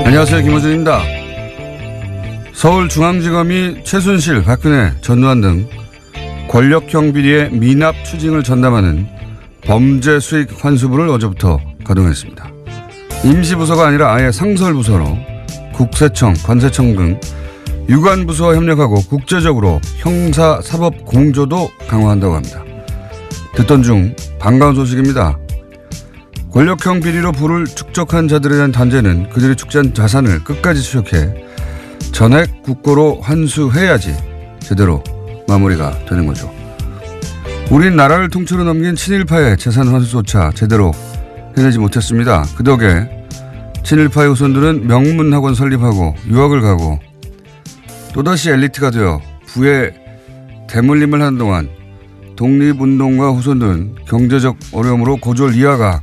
안녕하세요. 김호준입니다. 서울중앙지검이 최순실, 박근혜, 전두환 등 권력형 비리의 미납 추징을 전담하는 범죄수익 환수부를 어제부터 가동했습니다. 임시부서가 아니라 아예 상설부서로 국세청, 관세청 등 유관부서와 협력하고 국제적으로 형사사법 공조도 강화한다고 합니다. 듣던 중 반가운 소식입니다. 권력형 비리로 부를 축적한 자들에 대한 단죄는 그들이 축제한 자산을 끝까지 추적해 전액 국고로 환수해야지 제대로 마무리가 되는 거죠. 우린 나라를 통째로 넘긴 친일파의 재산 환수조차 제대로 해내지 못했습니다. 그 덕에 친일파의 후손들은 명문학원 설립하고 유학을 가고 또다시 엘리트가 되어 부의 대물림을 하는 동안 독립운동가 후손들은 경제적 어려움으로 고졸 이하가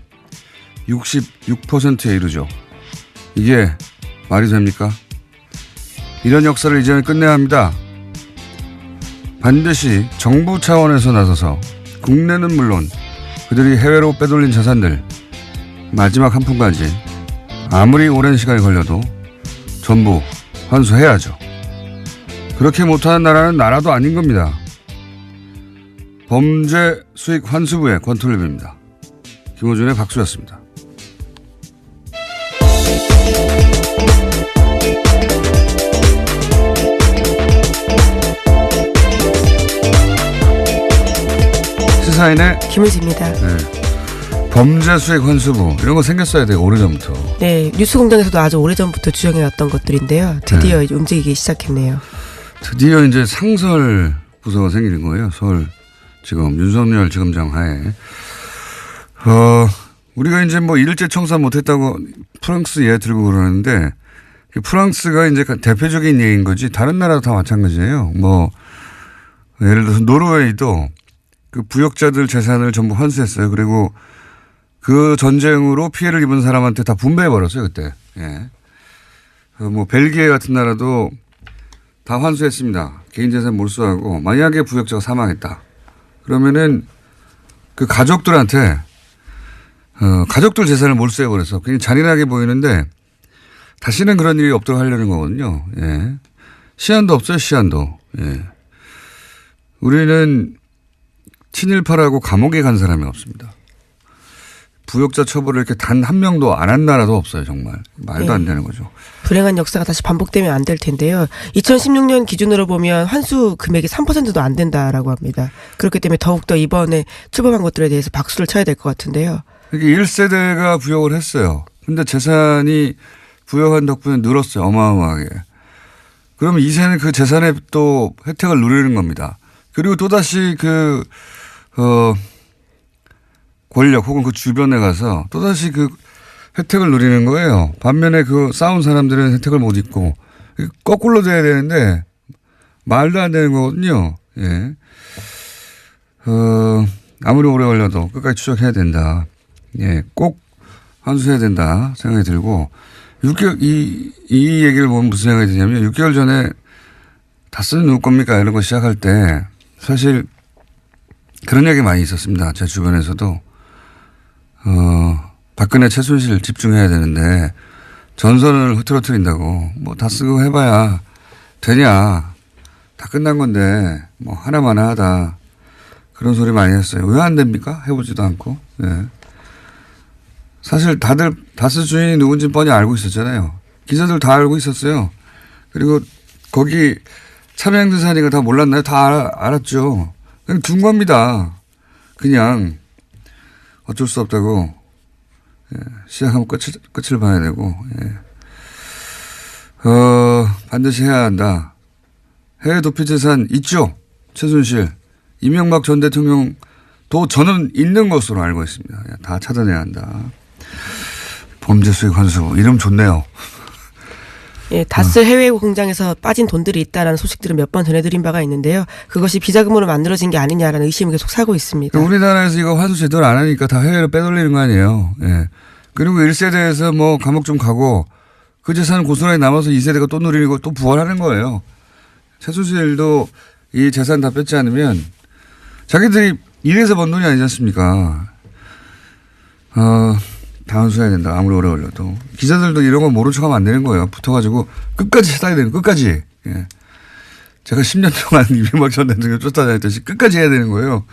66%에 이르죠. 이게 말이 됩니까? 이런 역사를 이제는 끝내야 합니다. 반드시 정부 차원에서 나서서 국내는 물론 그들이 해외로 빼돌린 자산들 마지막 한 푼까지 아무리 오랜 시간이 걸려도 전부 환수해야죠. 그렇게 못하는 나라는 나라도 아닌 겁니다. 범죄 수익 환수부의 권투랩입니다. 김호준의 박수였습니다. 시사인의 김은지입니다. 네. 범죄 수익 환수부 이런 거 생겼어야 돼요. 오래전부터. 네, 뉴스공장에서도 아주 오래전부터 주장해왔던 것들인데요. 드디어 이제 움직이기 시작했네요. 드디어 이제 상설 부서가 생기는 거예요. 서울지검 윤석열 지검장 하에. 우리가 이제 뭐 일제 청산 못했다고 프랑스 예 들고 그러는데 프랑스가 이제 대표적인 예인 거지 다른 나라도 다 마찬가지예요. 뭐 예를 들어서 노르웨이도 그 부역자들 재산을 전부 환수했어요. 그리고 그 전쟁으로 피해를 입은 사람한테 다 분배해 버렸어요 그때. 예. 뭐 벨기에 같은 나라도 다 환수했습니다. 개인 재산 몰수하고 만약에 부역자가 사망했다. 그러면은 그 가족들한테 가족들 재산을 몰수해 버려서 굉장히 잔인하게 보이는데 다시는 그런 일이 없도록 하려는 거거든요. 예. 시한도 없어요. 시한도. 예. 우리는 친일파라고 감옥에 간 사람이 없습니다. 부역자 처벌을 이렇게 단 한 명도 안 한 나라도 없어요. 정말. 말도 안 되는 거죠. 불행한 역사가 다시 반복되면 안 될 텐데요. 2016년 기준으로 보면 환수 금액이 3%도 안 된다라고 합니다. 그렇기 때문에 더욱더 이번에 출범한 것들에 대해서 박수를 쳐야 될 것 같은데요. 이게 1세대가 부역을 했어요. 근데 재산이 부역한 덕분에 늘었어요. 어마어마하게. 그러면 2세는 그 재산의 또 혜택을 누리는 겁니다. 그리고 또다시 권력 혹은 그 주변에 가서 또다시 그 혜택을 누리는 거예요. 반면에 그 싸운 사람들은 혜택을 못 입고 거꾸로 돼야 되는데 말도 안 되는 거거든요. 예. 아무리 오래 걸려도 끝까지 추적해야 된다. 예. 꼭 환수해야 된다 생각이 들고 6개월 이 얘기를 보면 무슨 생각이 드냐면 6개월 전에 다스는 누구 겁니까 이런 거 시작할 때 사실 그런 얘기 많이 있었습니다. 제 주변에서도 박근혜 최순실 집중해야 되는데 전선을 흐트러뜨린다고 뭐 다 쓰고 해봐야 되냐 다 끝난 건데 뭐 하나만 하다 그런 소리 많이 했어요. 왜 안 됩니까? 해보지도 않고. 예. 사실 다들 다스 주인이 누군지 뻔히 알고 있었잖아요. 기자들 다 알고 있었어요. 그리고 거기 참여행대사니까 다 몰랐나요? 다 알았죠. 그냥 둔 겁니다. 그냥 어쩔 수 없다고. 예. 시작하면 끝을 봐야 되고. 예. 반드시 해야 한다. 해외 도피 재산 있죠. 최순실. 이명박 전 대통령도 저는 있는 것으로 알고 있습니다. 다 찾아내야 한다. 범죄 수익 환수. 이름 좋네요. 예, 다스 해외 공장에서 빠진 돈들이 있다라는 소식들을 몇 번 전해드린 바가 있는데요. 그것이 비자금으로 만들어진 게 아니냐라는 의심을 계속 사고 있습니다. 우리나라에서 이거 환수 제대로 안 하니까 다 해외로 빼돌리는 거 아니에요. 예. 그리고 1세대에서 뭐 감옥 좀 가고 그 재산은 고스란히 남아서 2세대가 또 누리고 또 부활하는 거예요. 최순실도 이 재산 다 뺏지 않으면 자기들이 일해서 번 돈이 아니지 않습니까? 다 환수해야 된다. 아무리 오래 걸려도. 기자들도 이런 거 모른 척하면 안 되는 거예요. 붙어가지고 끝까지 찾아야 되는 끝까지. 예. 제가 10년 동안 이명박 전 대통령 쫓아다녔듯이 끝까지 해야 되는 거예요.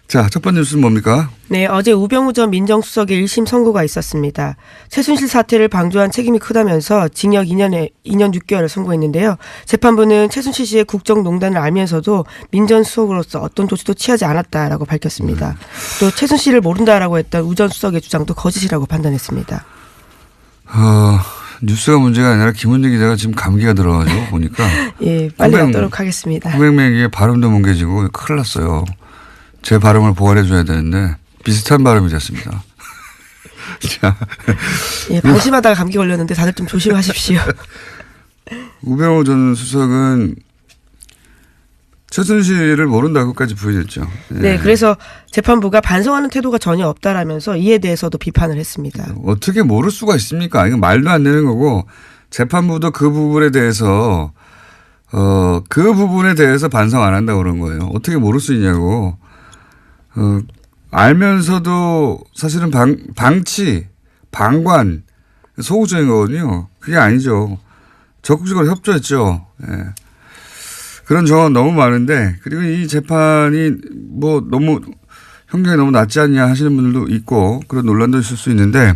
자, 첫 번째 뉴스는 뭡니까? 네, 어제 우병우 전 민정수석의 1심 선고가 있었습니다. 최순실 사태를 방조한 책임이 크다면서 징역 2년 6개월을 선고했는데요. 재판부는 최순실 씨의 국정농단을 알면서도 민정수석으로서 어떤 조치도 취하지 않았다라고 밝혔습니다. 또 최순실을 모른다라고 했던 우 전 수석의 주장도 거짓이라고 판단했습니다. 뉴스가 문제가 아니라 김은지 기자가 지금 감기가 들어가지고 보니까. 예, 빨리 하도록 하겠습니다. 홍백맹이의 발음도 뭉개지고 큰일 났어요. 제 발음을 보완해 줘야 되는데 비슷한 발음이 됐습니다. 자. 예, 방심하다가 감기 걸렸는데 다들 좀 조심하십시오. 우병우 전 수석은 최순실을 모른다고까지 부인했죠. 예. 네, 그래서 재판부가 반성하는 태도가 전혀 없다라면서 이에 대해서도 비판을 했습니다. 어떻게 모를 수가 있습니까? 이건 말도 안 되는 거고 재판부도 그 부분에 대해서 반성 안 한다고 그런 거예요. 어떻게 모를 수 있냐고. 알면서도 사실은 방관, 소극적인 거거든요. 그게 아니죠. 적극적으로 협조했죠. 예. 그런 정황 너무 많은데, 그리고 이 재판이 뭐 너무 형량이 너무 낮지 않냐 하시는 분들도 있고, 그런 논란도 있을 수 있는데,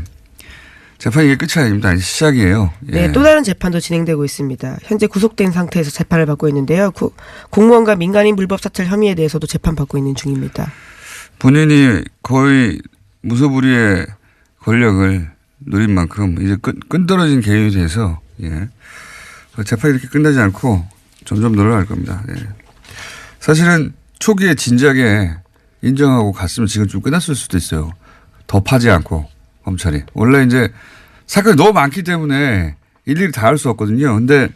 재판이 이게 끝이 아닙니다. 이제 시작이에요. 예. 네, 또 다른 재판도 진행되고 있습니다. 현재 구속된 상태에서 재판을 받고 있는데요. 공무원과 민간인 불법 사찰 혐의에 대해서도 재판받고 있는 중입니다. 본인이 거의 무소불위의 권력을 누린 만큼 이제 끈떨어진 개인이 돼서 예. 재판이 이렇게 끝나지 않고 점점 늘어날 겁니다. 예. 사실은 초기에 진작에 인정하고 갔으면 지금 좀 끝났을 수도 있어요. 더 파지 않고 검찰이. 원래 이제 사건이 너무 많기 때문에 일일이 다 할 수 없거든요. 근데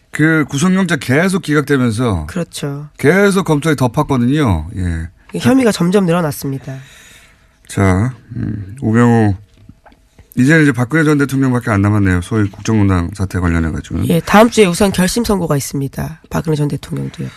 그 구속영장 계속 기각되면서 그렇죠. 계속 검찰이 더 팠거든요. 예. 혐의가 점점 늘어났습니다. 자, 우병우 이제는 이제 박근혜 전 대통령밖에 안 남았네요. 소위 국정농단 사태 관련해 가지고. 예, 다음 주에 우선 결심 선고가 있습니다. 박근혜 전 대통령도요.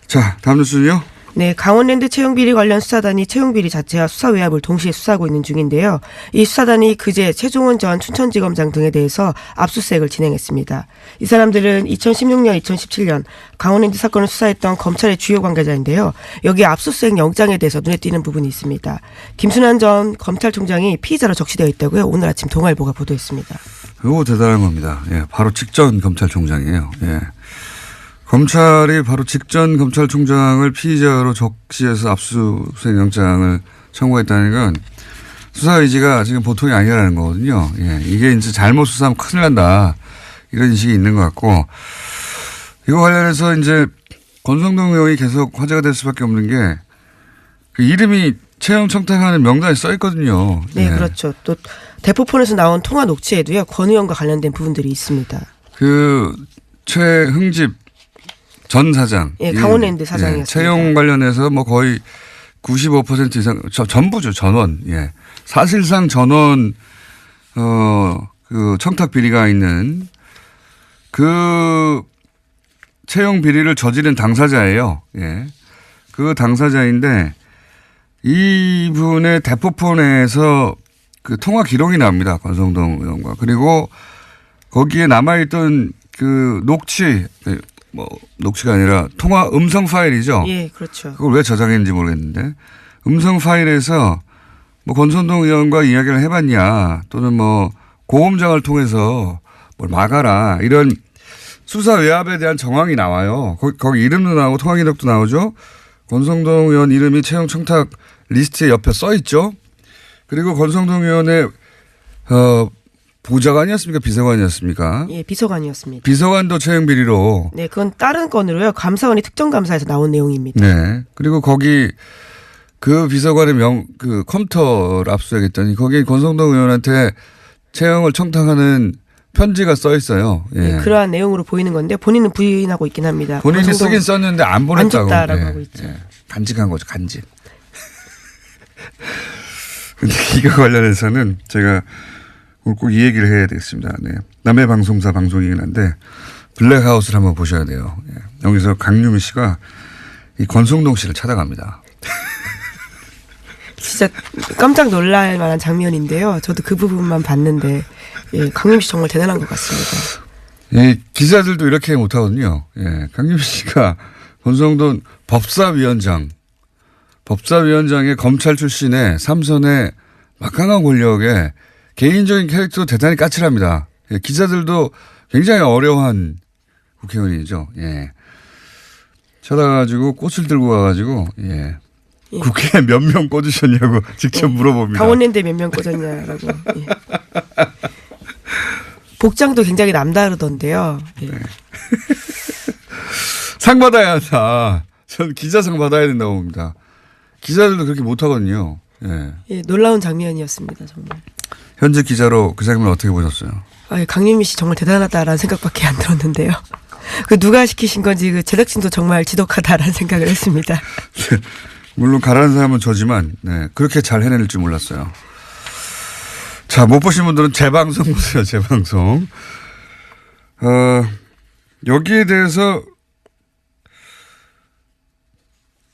자, 다음 뉴스는요. 네, 강원랜드 채용비리 관련 수사단이 채용비리 자체와 수사 외압을 동시에 수사하고 있는 중인데요. 이 수사단이 그제 최종원 전 춘천지검장 등에 대해서 압수수색을 진행했습니다. 이 사람들은 2016년, 2017년 강원랜드 사건을 수사했던 검찰의 주요 관계자인데요. 여기 압수수색 영장에 대해서 눈에 띄는 부분이 있습니다. 김순환 전 검찰총장이 피의자로 적시되어 있다고요. 오늘 아침 동아일보가 보도했습니다. 이거 대단한 겁니다. 예, 바로 직전 검찰총장이에요. 예. 검찰이 바로 직전 검찰총장을 피의자로 적시해서 압수수색 영장을 청구했다는 건 수사 의지가 지금 보통이 아니라는 거거든요. 예. 이게 이제 잘못 수사하면 큰일 난다. 이런 인식이 있는 것 같고 이거 관련해서 이제 권성동 의원이 계속 화제가 될 수밖에 없는 게 그 이름이 채용 청탁하는 명단에 써 있거든요. 네, 예. 그렇죠. 또 대포폰에서 나온 통화 녹취에도요. 권 의원과 관련된 부분들이 있습니다. 그 최흥집 전 사장. 예, 강원랜드 사장이었습니다. 예, 채용 관련해서 뭐 거의 95% 이상, 전부죠, 전원. 예. 사실상 전원, 그 청탁 비리가 있는 그 채용 비리를 저지른 당사자예요. 예. 그 당사자인데 이분의 대포폰에서 그 통화 기록이 나옵니다. 권성동 의원과. 그리고 거기에 남아있던 그 녹취가 아니라 통화 음성 파일이죠. 예, 그렇죠. 그걸 왜 저장했는지 모르겠는데 음성 파일에서 뭐 권성동 의원과 이야기를 해봤냐 또는 뭐 고음장을 통해서 뭘 막아라 이런 수사 외압에 대한 정황이 나와요. 거기 이름도 나오고 통화 기록도 나오죠. 권성동 의원 이름이 채용 청탁 리스트에 옆에 써 있죠. 그리고 권성동 의원의 보좌관이었습니까? 비서관이었습니까? 예, 비서관이었습니다. 비서관도 채용 비리로. 네, 그건 다른 건으로요. 감사원이 특정감사에서 나온 내용입니다. 네. 그리고 거기 그 비서관의 그 컴퓨터를 압수하겠더니 거기 권성동 의원한테 채용을 청탁하는 편지가 써 있어요. 예. 네, 그러한 내용으로 보이는 건데 본인은 부인하고 있긴 합니다. 본인이 권성동 쓰긴 썼는데 안 안 보냈다고. 줬다라고 예. 하고 있죠. 예. 간직한 거죠. 간직. 근데 이거 관련해서는 제가 오늘 꼭 이 얘기를 해야 되겠습니다. 네. 남의 방송사 방송이긴 한데 블랙하우스를 한번 보셔야 돼요. 예. 여기서 강유미 씨가 이 권성동 씨를 찾아갑니다. 진짜 깜짝 놀랄 만한 장면인데요. 저도 그 부분만 봤는데 예, 강림 씨 정말 대단한 것 같습니다. 예, 기자들도 이렇게 못하거든요. 예, 강유미 씨가 권성동 법사위원장의 검찰 출신의 삼선의 막강한 권력에 개인적인 캐릭터도 대단히 까칠합니다. 예, 기자들도 굉장히 어려워한 국회의원이죠. 예. 찾아가지고 꽃을 들고 와가지고 예. 예. 국회에 몇 명 꽂으셨냐고 직접 물어봅니다. 강원랜드에 몇 명 꽂았냐라고. 예. 복장도 굉장히 남다르던데요. 예. 네. 상 받아야 한다. 전 기자상 받아야 된다고 봅니다. 기자들도 그렇게 못하거든요. 예. 예, 놀라운 장면이었습니다. 정말. 현재 기자로 그 장면 어떻게 보셨어요? 아, 강유미 씨 정말 대단하다라는 생각밖에 안 들었는데요. 그 누가 시키신 건지 그 제작진도 정말 지독하다라는 생각을 했습니다. 물론 가라는 사람은 저지만 네, 그렇게 잘 해낼 줄 몰랐어요. 자, 못 보신 분들은 재방송 보세요. 재방송. 여기에 대해서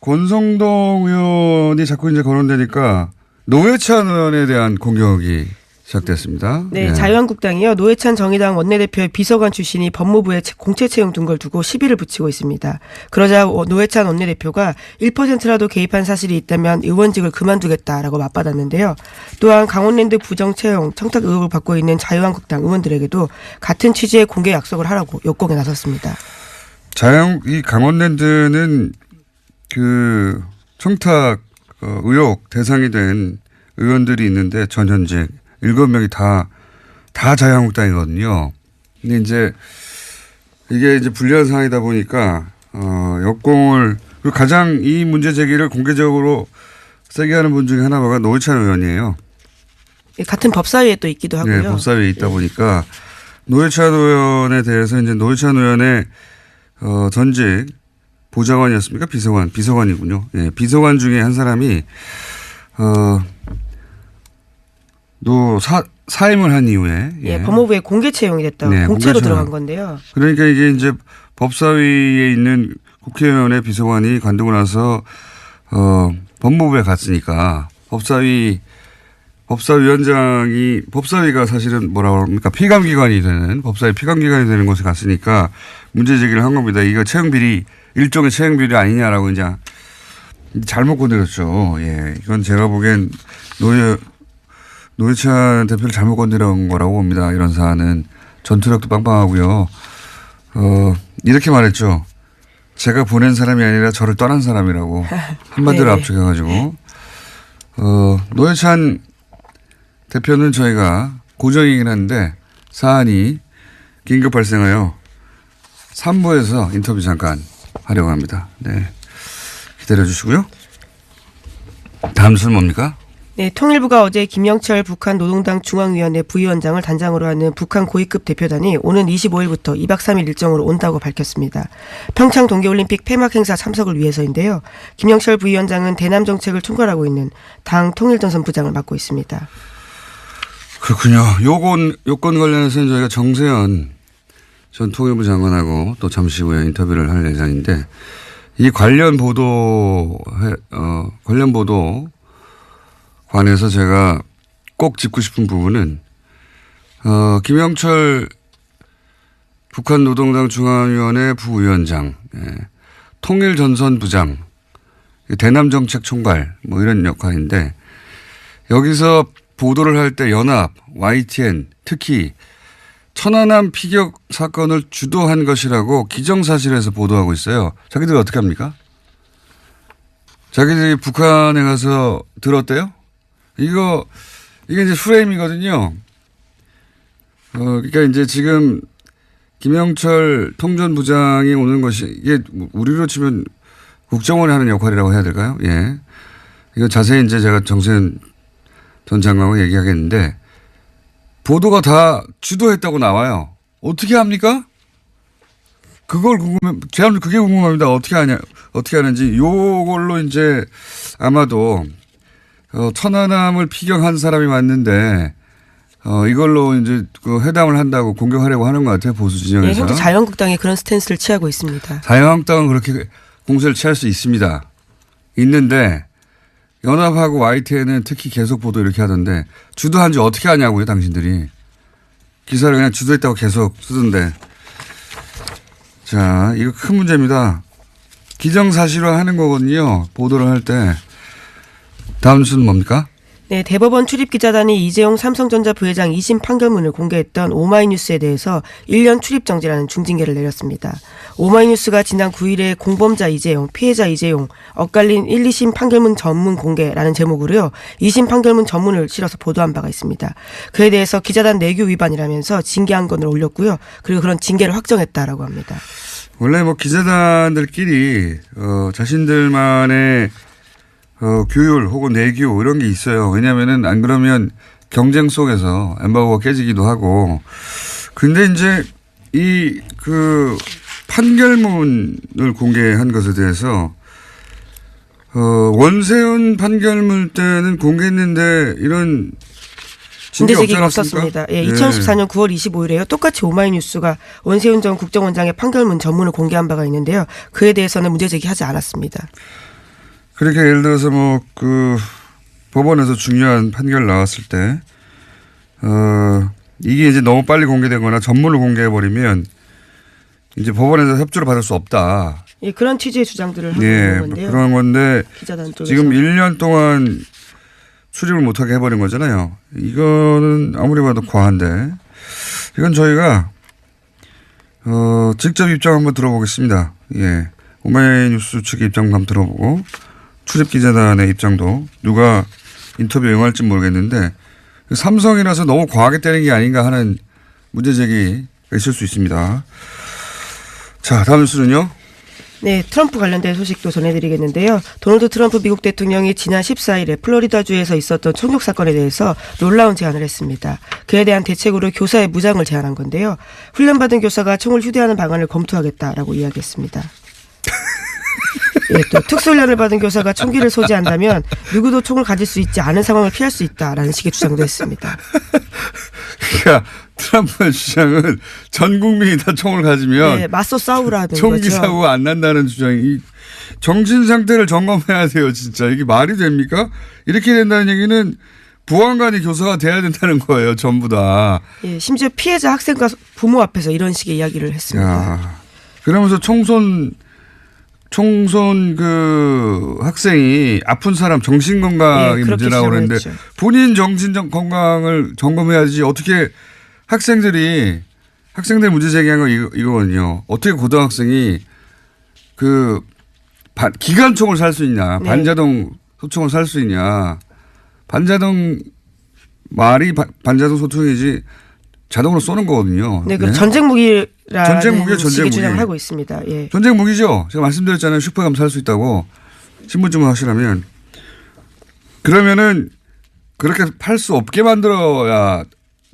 권성동 의원이 자꾸 이제 거론되니까 노회찬 의원에 대한 공격이 시작됐습니다. 네, 자유한국당이요. 노회찬 정의당 원내대표의 비서관 출신이 법무부에 공채 채용 둔 걸 두고 시비를 붙이고 있습니다. 그러자 노회찬 원내대표가 1%라도 개입한 사실이 있다면 의원직을 그만두겠다라고 맞받았는데요. 또한 강원랜드 부정 채용 청탁 의혹을 받고 있는 자유한국당 의원들에게도 같은 취지의 공개 약속을 하라고 역공에 나섰습니다. 이 강원랜드는 그 청탁 의혹 대상이 된 의원들이 있는데 전현직 7명이 다 자유한국당이거든요. 근데 이제 이게 이제 불리한 상황이다 보니까 역공을 그리고 가장 이 문제 제기를 공개적으로 세게 하는 분 중에 하나가 노회찬 의원이에요. 같은 법사위에 또 있기도 하고요. 네, 법사위에 있다 보니까 노회찬 의원에 대해서 이제 노회찬 의원의 전직 보좌관이었습니까? 비서관이군요. 예, 비서관 중에 한 사람이 사임을 한 이후에 예, 법무부에 공개 채용이 됐다고 네, 공채로 공개 채용. 들어간 건데요. 그러니까 이게 이제 법사위에 있는 국회의원의 비서관이 관두고 나서 법무부에 갔으니까 법사위가 사실은 뭐라고 합니까? 피감기관이 되는 법사위 피감기관이 되는 곳에 갔으니까 문제 제기를 한 겁니다. 이거 일종의 채용비리 아니냐라고 이제 잘못 건드렸죠. 예, 이건 제가 보기엔 노회찬 대표를 잘못 건드린 거라고 봅니다. 이런 사안은 전투력도 빵빵하고요. 이렇게 말했죠. 제가 보낸 사람이 아니라 저를 떠난 사람이라고 한마디로 압축해가지고 노회찬 대표는 저희가 고정이긴 한데 사안이 긴급 발생하여 3부에서 인터뷰 잠깐 하려고 합니다. 네, 기다려 주시고요. 다음 순 뭡니까? 네, 통일부가 어제 김영철 북한 노동당 중앙위원회 부위원장을 단장으로 하는 북한 고위급 대표단이 오는 25일부터 2박 3일 일정으로 온다고 밝혔습니다. 평창 동계올림픽 폐막 행사 참석을 위해서인데요. 김영철 부위원장은 대남 정책을 총괄하고 있는 당 통일전선 부장을 맡고 있습니다. 그렇군요. 요건 관련해서는 저희가 정세현 전 통일부 장관하고 또 잠시 후에 인터뷰를 할 예정인데 이 관련 보도 관해서 제가 꼭 짚고 싶은 부분은 김영철 북한 노동당 중앙위원회 부위원장, 통일전선부장, 대남정책 총괄 뭐 이런 역할인데 여기서 보도를 할 때 연합, YTN 특히 천안함 피격 사건을 주도한 것이라고 기정사실에서 보도하고 있어요. 자기들이 어떻게 합니까? 자기들이 북한에 가서 들었대요? 이게 이제 프레임이거든요. 그러니까 이제 지금 김영철 통전부장이 오는 것이 이게 우리로 치면 국정원이 하는 역할이라고 해야 될까요? 예. 이거 자세히 이제 제가 정세현 전 장관하고 얘기하겠는데 보도가 다 주도했다고 나와요. 어떻게 합니까? 그걸 제가 그게 궁금합니다. 어떻게 하는지. 요걸로 이제 아마도, 천안함을 피격한 사람이 맞는데, 이걸로 이제 그 회담을 한다고 공격하려고 하는 것 같아요. 보수 진영에서. 네, 현재 자유한국당이 그런 스탠스를 취하고 있습니다. 자유한국당은 그렇게 공세를 취할 수 있는데, 연합하고 YTN은 특히 계속 보도 이렇게 하던데, 주도한지 어떻게 하냐고요, 당신들이. 기사를 그냥 주도했다고 계속 쓰던데. 자, 이거 큰 문제입니다. 기정사실화 하는 거거든요. 보도를 할 때. 다음 뉴스는 뭡니까? 네, 대법원 출입기자단이 이재용 삼성전자 부회장 2심 판결문을 공개했던 오마이뉴스에 대해서 1년 출입정지라는 중징계를 내렸습니다. 오마이뉴스가 지난 9일에 공범자 이재용, 피해자 이재용, 엇갈린 1, 2심 판결문 전문 공개라는 제목으로요. 2심 판결문 전문을 실어서 보도한 바가 있습니다. 그에 대해서 기자단 내규 위반이라면서 징계 한 건을 올렸고요. 그리고 그런 징계를 확정했다라고 합니다. 원래 뭐 기자단들끼리 자신들만의 규율 혹은 내규 이런 게 있어요. 왜냐하면은 안 그러면 경쟁 속에서 엠바고가 깨지기도 하고. 근데 이제 이 판결문을 공개한 것에 대해서 원세훈 판결문 때는 공개했는데 이런 문제 제기가 없었습니다. 예, 2014년 9월 25일에요. 똑같이 오마이뉴스가 원세훈 전 국정원장의 판결문 전문을 공개한 바가 있는데요. 그에 대해서는 문제 제기하지 않았습니다. 그렇게 예를 들어서 법원에서 중요한 판결 나왔을 때, 이게 이제 너무 빨리 공개되거나 전문을 공개해버리면 이제 법원에서 협조를 받을 수 없다. 예, 그런 취지의 주장들을 하고 있는 건데요. 그런 건데 기자단 쪽에서. 지금 1년 동안 출입을 못하게 해버린 거잖아요. 이거는 아무리 봐도 과한데 이건 저희가 직접 입장 한번 들어보겠습니다. 예, 오마이뉴스 측의 입장도 한번 들어보고 출입기자단의 입장도 누가 인터뷰에 응할지 모르겠는데 삼성이라서 너무 과하게 때린 게 아닌가 하는 문제 제기가 있을 수 있습니다. 자, 다음 뉴스는요. 네, 트럼프 관련된 소식도 전해드리겠는데요. 도널드 트럼프 미국 대통령이 지난 14일에 플로리다주에서 있었던 총격 사건에 대해서 놀라운 제안을 했습니다. 그에 대한 대책으로 교사의 무장을 제안한 건데요. 훈련받은 교사가 총을 휴대하는 방안을 검토하겠다라고 이야기했습니다. 예, 또 특수훈련을 받은 교사가 총기를 소지한다면 누구도 총을 가질 수 있지 않은 상황을 피할 수 있다라는 식의 주장도 했습니다. 그러니까 트럼프의 주장은 전 국민이 다 총을 가지면 맞서 싸우라는 총기 거죠. 사고가 안 난다는 주장이 정신 상태를 점검해야 돼요. 진짜 이게 말이 됩니까? 이렇게 된다는 얘기는 보안관이 교사가 돼야 된다는 거예요. 전부 다. 예, 심지어 피해자 학생과 부모 앞에서 이런 식의 이야기를 했습니다. 야, 그러면서 총선 학생이 아픈 사람 정신건강이 문제라고 그러는데 본인 정신건강을 점검해야지 어떻게 학생들 문제 제기한 거 이거거든요. 어떻게 고등학생이 기관총을 살 수 있냐. 네. 반자동 소총을 살 수 있냐. 말이 반자동 소총이지 자동으로 쏘는 거거든요. 네, 그 전쟁 무기라는 전쟁 주장을 하고 있습니다. 예. 전쟁 무기죠. 제가 말씀드렸잖아요. 슈퍼감 살 수 있다고. 신분증을 확실하면. 그러면은 그렇게 팔 수 없게 만들어야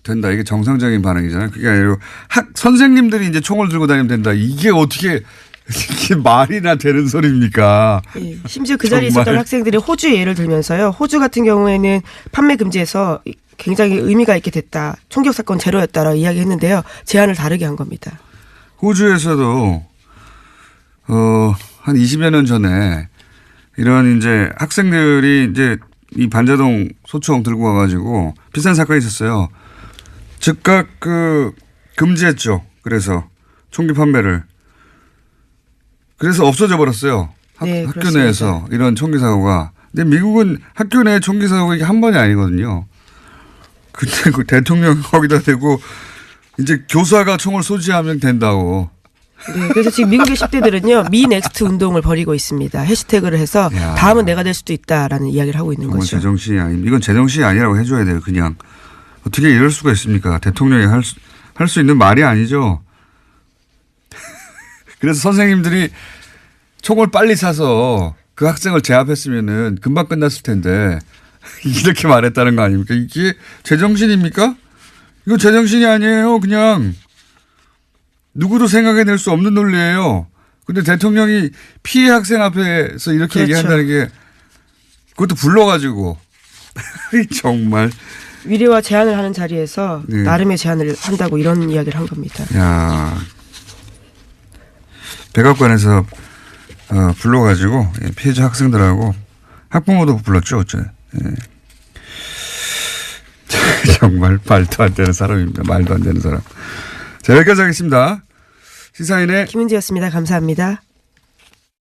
된다. 이게 정상적인 반응이잖아요. 그게 아니고 선생님들이 이제 총을 들고 다니면 된다. 이게 어떻게 이게 말이나 되는 소리입니까? 예, 심지어 그 자리에 있었던 학생들이 호주의 예를 들면서요. 호주 같은 경우에는 판매 금지에서 굉장히 의미가 있게 됐다. 총격 사건 제로였다라고 이야기했는데요. 제안을 다르게 한 겁니다. 호주에서도 한 20여 년 전에 이런 이제 학생들이 이제 이 반자동 소총 들고 와가지고 비싼 사건이 있었어요. 즉각 금지했죠. 그래서 총기 판매를. 그래서 없어져 버렸어요. 네, 학교 내에서 이런 총기 사고가. 근데 미국은 학교 내 총기 사고가 이게 한 번이 아니거든요. 근데 그 대통령 거기다 대고 이제 교사가 총을 소지하면 된다고. 네, 그래서 지금 미국의 10대들은요. 미 넥스트 운동을 벌이고 있습니다. 해시태그를 해서 다음은 내가 될 수도 있다라는 이야기를 하고 있는 거죠. 제정신이 이건 제정신이 아니라고 해줘야 돼요. 그냥. 어떻게 이럴 수가 있습니까? 대통령이 할 수 있는 말이 아니죠. 그래서 선생님들이 총을 빨리 사서 그 학생을 제압했으면은 금방 끝났을 텐데 이렇게 말했다는 거 아닙니까? 이게 제정신입니까? 이거 제정신이 아니에요. 그냥 누구도 생각해낼 수 없는 논리예요. 근데 대통령이 피해 학생 앞에서 이렇게 그렇죠. 얘기한다는 게 그것도 불러가지고 정말. 위례와 제안을 하는 자리에서 네. 나름의 제안을 한다고 이런 이야기를 한 겁니다. 야, 백악관에서 불러가지고 피해자 학생들하고 학부모도 불렀죠, 어째. 예. 정말 말도 안 되는 사람입니다. 말도 안 되는 사람. 자, 여기까지 하겠습니다. 시사인의 김은지였습니다. 감사합니다.